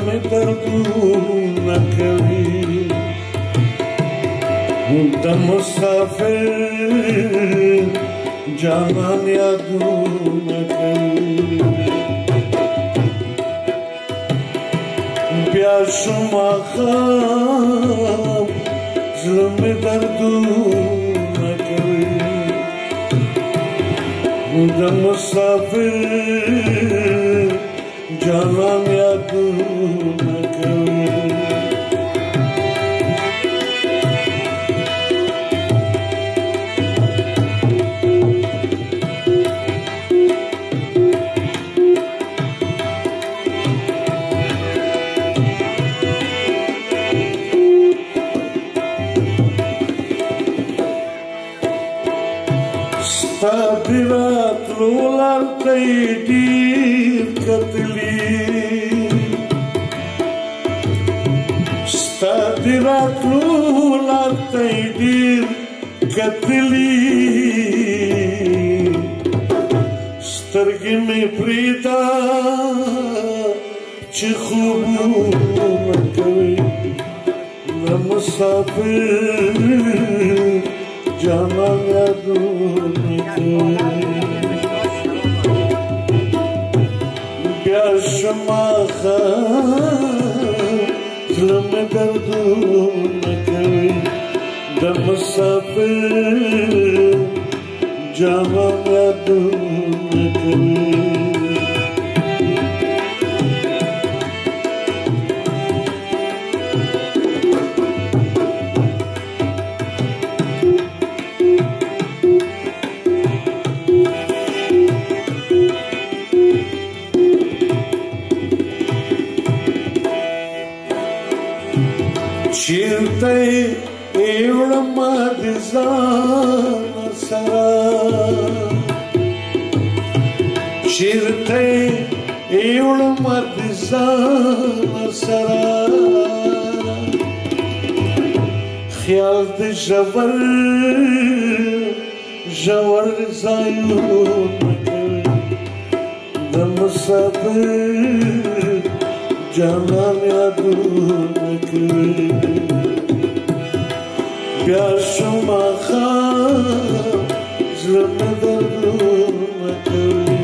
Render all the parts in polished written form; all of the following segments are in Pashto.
مې دردونه کوي د مسافر جانان یادونه کوي بیا شو ماښام زړه مې دردونه کوي د مسافر جانان یادونه کوي ستا د راتلو لار ته یې ډېر کتلي ستا د راتلو لار ته یې ډېر کتلي سترګې مې پرېږده چې خوبونه کوي د مسافر جانان یادونه کوي بیا شو ماښام زړه مې دردونه کوي د مسافر جانان یادونه کوي چیرته یې وړمه د ځانه سره چیرته یې وړمه د ځانه سره خیال د ژور ژور ځایونه کوي د مسافر جانان یادونه کوي بیا شو ماښام زړه مې دردونه کوي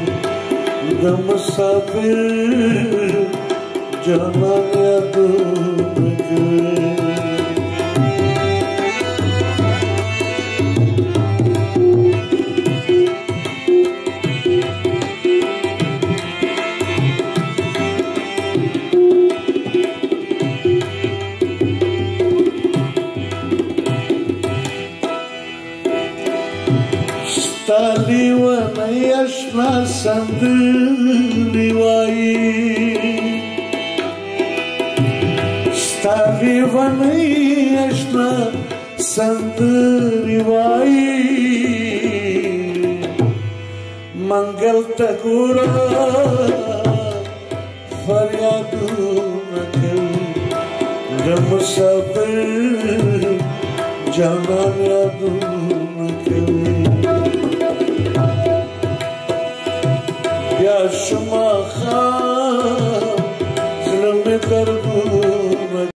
د مسافر جانان یادونه کوي ستا لیونی اشنا سندرې وایي ستا لیونی اشنا سندرې وایي منګل ته ګوره فریادونه کوي د مسافر جانان یادونه کوي بیا شو ماښام